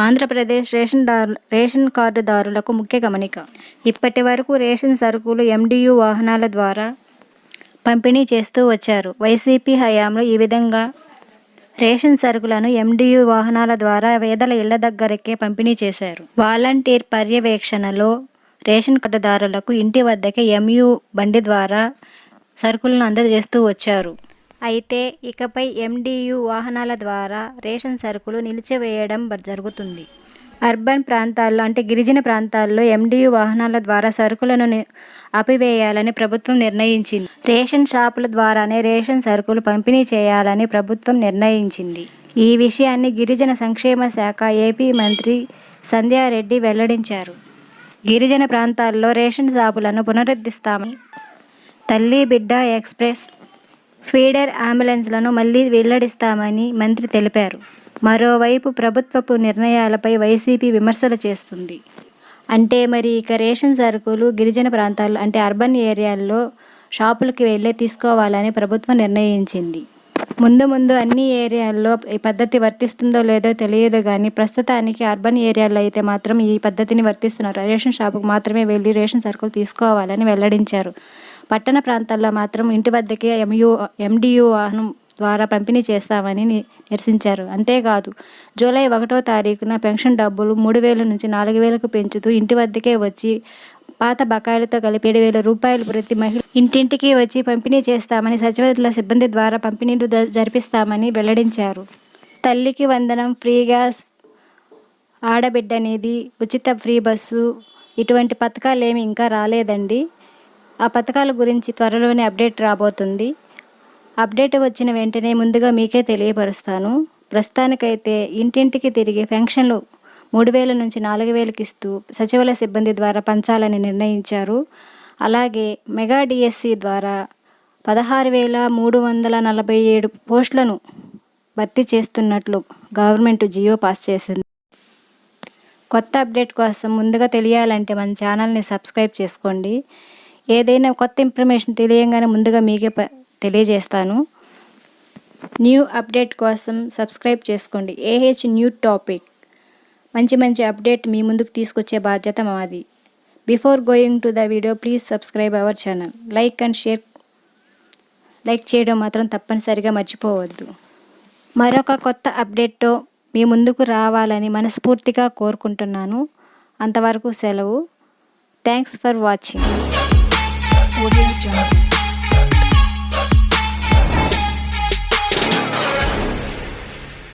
Andhra Pradesh ration కార్డుదారులకు ముఖ్య గమనిక. ఇప్పటి వరకు రేషన్ సరుకులు MDU వాహనాల ద్వారా పంపిణీ చేస్తూ వచ్చారు. వైసీపీ హయాంలో ఈ విధంగా రేషన్ సరుకులను MDU వాహనాల ద్వారా పేదల ఇళ్ల దగ్గరకే పంపిణీ చేశారు. వాలంటీర్ పర్యవేక్షణలో రేషన్ కార్డుదారులకు ఇంటి వద్దకే MU బండి ద్వారా సరుకులను అందజేస్తూ వచ్చారు. అయితే ఇకపై MDU వాహనాల ద్వారా రేషన్ సరుకులు నిలిచివేయడం జరుగుతుంది. అర్బన్ ప్రాంతాల్లో అంటే గిరిజన ప్రాంతాల్లో MDU వాహనాల ద్వారా సరుకులను ఆపివేయాలని ప్రభుత్వం నిర్ణయించింది. రేషన్ షాపుల ద్వారానే రేషన్ సరుకులు పంపిణీ చేయాలని ప్రభుత్వం నిర్ణయించింది. ఈ విషయాన్ని గిరిజన సంక్షేమ శాఖ AP మంత్రి సంధ్యారెడ్డి వెల్లడించారు. గిరిజన ప్రాంతాల్లో రేషన్ షాపులను పునరుద్ధరిస్తామని, తల్లి బిడ్డ ఎక్స్ప్రెస్, ఫీడర్ అంబులెన్స్లను మళ్లీ వెల్లడిస్తామని మంత్రి తెలిపారు. మరోవైపు ప్రభుత్వపు నిర్ణయాలపై వైసీపీ విమర్శలు చేస్తుంది. అంటే మరి ఇక రేషన్ సరుకులు గిరిజన ప్రాంతాల్లో అంటే అర్బన్ ఏరియాల్లో షాపులకి వెళ్ళి తీసుకోవాలని ప్రభుత్వం నిర్ణయించింది. ముందు అన్ని ఏరియాల్లో ఈ పద్ధతి వర్తిస్తుందో లేదో తెలియదు కానీ ప్రస్తుతానికి అర్బన్ ఏరియాల్లో అయితే మాత్రం ఈ పద్ధతిని వర్తిస్తున్నారు. రేషన్ షాపుకు మాత్రమే వెళ్ళి రేషన్ సరుకులు తీసుకోవాలని వెల్లడించారు. పట్టణ ప్రాంతాల్లో మాత్రం ఇంటి వద్దకే MDU వాహనం ద్వారా పంపిణీ చేస్తామని నిరసించారు. అంతేకాదు జూలై 1వ తారీఖున పెన్షన్ డబ్బులు 3,000 నుంచి 4,000కు పెంచుతూ ఇంటి వద్దకే వచ్చి పాత బకాయిలతో కలిపి 7,000 రూపాయలు ప్రతి మహిళ ఇంటింటికి వచ్చి పంపిణీ చేస్తామని, సచివాలయ సిబ్బంది ద్వారా పంపిణీలు జరిపిస్తామని వెల్లడించారు. తల్లికి వందనం, ఫ్రీ గ్యాస్, ఆడబిడ్డ నిధి, ఉచిత ఫ్రీ బస్సు ఇటువంటి పథకాలేమి ఇంకా రాలేదండి. ఆ పథకాల గురించి త్వరలోనే అప్డేట్ రాబోతుంది. అప్డేట్ వచ్చిన వెంటనే ముందుగా మీకే తెలియపరుస్తాను. ప్రస్తుతానికైతే ఇంటింటికి తిరిగి పెన్షన్లు 3,000 నుంచి 4,000కి ఇస్తూ సచివాలయ సిబ్బంది ద్వారా పంచాలని నిర్ణయించారు. అలాగే మెగా DSC ద్వారా 16,347 పోస్టులను భర్తీ చేస్తున్నట్లు గవర్నమెంట్ జియో పాస్ చేసింది. కొత్త అప్డేట్ కోసం ముందుగా తెలియాలంటే మన ఛానల్ని సబ్స్క్రైబ్ చేసుకోండి. ఏదైనా కొత్త ఇన్ఫర్మేషన్ తెలియగానే ముందుగా మీకే తెలియజేస్తాను. న్యూ అప్డేట్ కోసం సబ్స్క్రైబ్ చేసుకోండి. న్యూ టాపిక్ మంచి అప్డేట్ మీ ముందుకు తీసుకొచ్చే బాధ్యత మాది. Before going to the video please subscribe our channel. Like and share. Like చేయడం మాత్రం తప్పనిసరిగా మర్చిపోవద్దు. మరొక కొత్త అప్డేట్తో మీ ముందుకు రావాలని మనస్ఫూర్తిగా కోరుకుంటున్నాను. అంతవరకు సెలవు. Thanks for watching.